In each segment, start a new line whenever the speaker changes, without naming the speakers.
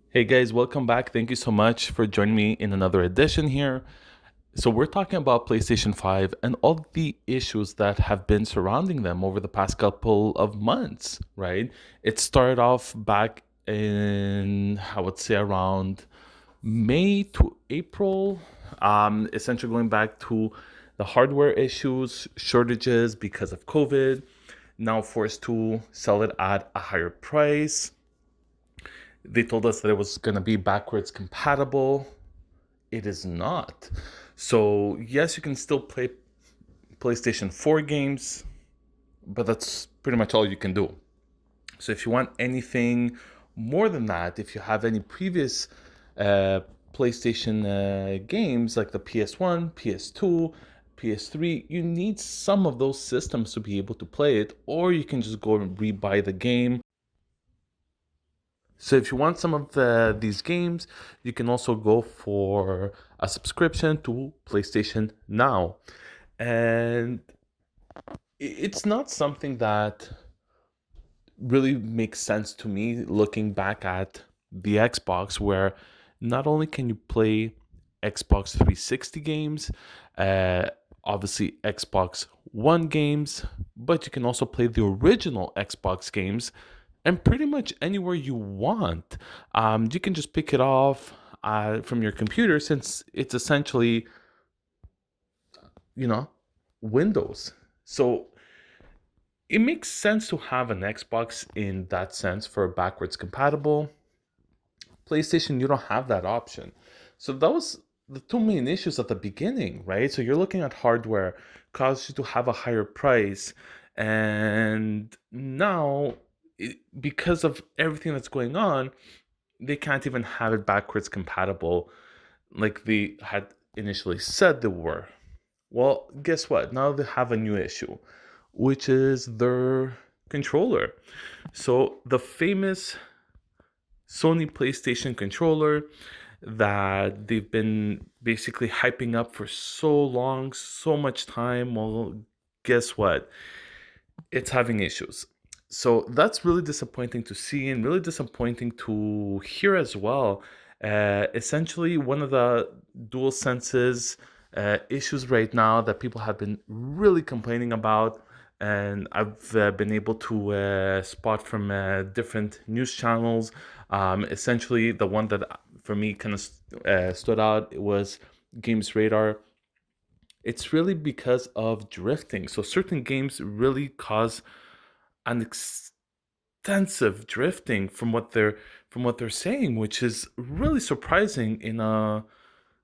Hey guys, welcome back. Thank you so much for joining me in another edition here. So, we're talking about PlayStation 5 and all the issues that have been surrounding them over the past couple of months, right? It started off back in, I would say, around May to April, essentially going back to the hardware issues, shortages because of COVID, now forced to sell it at a higher price. They told us that it was going to be backwards compatible. It is not. So, yes, you can still play PlayStation 4 games, but that's pretty much all you can do. So, if you want anything more than that, if you have any previous uh, PlayStation games like the PS1, PS2, PS3, you need some of those systems to be able to play it, or you can just go and rebuy the game. So if you want some of these games, you can also go for a subscription to PlayStation Now. And it's not something that really makes sense to me looking back at the Xbox, where not only can you play Xbox 360 games, uh, obviously Xbox One games, but you can also play the original Xbox games and pretty much anywhere you want. You can just pick it off from your computer since it's essentially, you know, Windows. So it makes sense to have an Xbox in that sense for backwards compatible. PlayStation, you don't have that option. So that was the two main issues at the beginning, right? So you're looking at hardware, causes you to have a higher price. And now, because of everything that's going on, they can't even have it backwards compatible like they had initially said they were. Well, guess what? Now they have a new issue, which is their controller. So the famous Sony PlayStation controller that they've been basically hyping up for so long, so much time. Well, guess what? It's having issues. So that's really disappointing to see and really disappointing to hear as well. Essentially, one of the dual senses issues right now that people have been really complaining about, and I've been able to spot from different news channels. Essentially, the one that for me kind of stood out was Games Radar. It's really because of drifting. So certain games really cause an extensive drifting from what they're saying, which is really surprising in a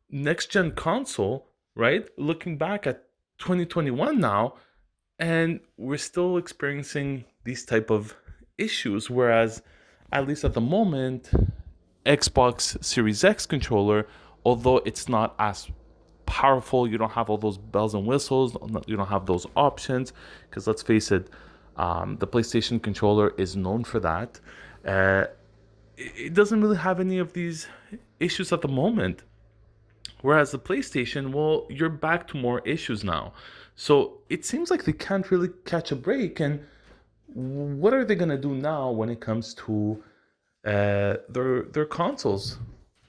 next gen console, right? Looking back at 2021 now, and we're still experiencing these type of issues. Whereas, at least at the moment, Xbox Series X controller, although it's not as powerful, you don't have all those bells and whistles, you don't have those options. Because let's face it, the PlayStation controller is known for that. Uh, it doesn't really have any of these issues at the moment. Whereas the PlayStation, well, you're back to more issues now. So it seems like they can't really catch a break. And what are they gonna do now when it comes to their consoles,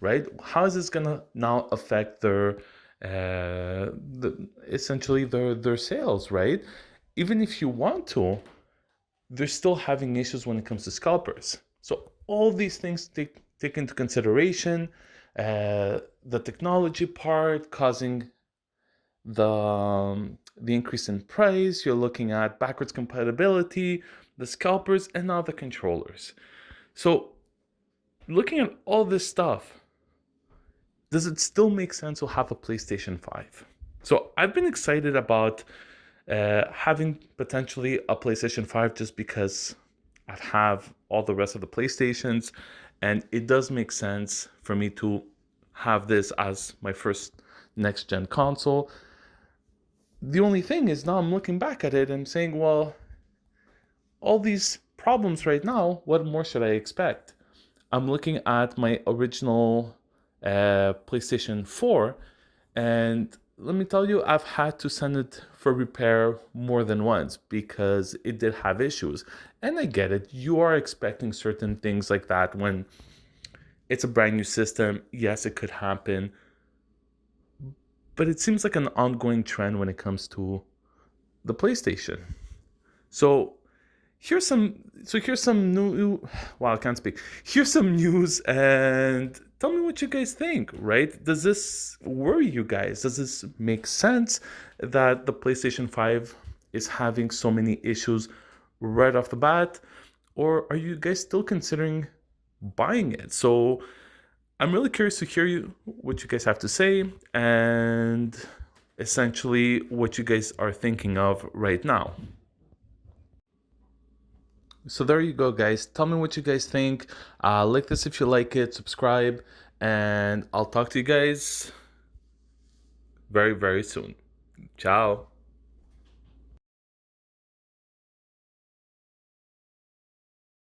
right? How is this gonna now affect essentially their sales, right? Even if you want to, they're still having issues when it comes to scalpers. So all these things take into consideration. The technology part causing the increase in price. You're looking at backwards compatibility, the scalpers, and now the controllers. So looking at all this stuff, does it still make sense to have a PlayStation 5? So I've been excited about having potentially a PlayStation 5 just because I have all the rest of the PlayStations, and it does make sense for me to have this as my first next gen console. The only thing is now I'm looking back at it and saying, well, all these problems right now, what more should I expect? I'm looking at my original PlayStation 4, and let me tell you, I've had to send it for repair more than once because it did have issues. And I get it. You are expecting certain things like that when It's a brand new system. Yes, it could happen, but it seems like an ongoing trend when it comes to the PlayStation. So here's some new wow, I can't speak. Here's some news and tell me what you guys think, right? Does this worry you guys? Does this make sense that the PlayStation 5 is having so many issues right off the bat? Or are you guys still considering buying it? So I'm really curious to hear what you guys have to say and essentially what you guys are thinking of right now. So there you go, guys. Tell me what you guys think. Like this if you like it, subscribe, and I'll talk to you guys very, very soon. Ciao.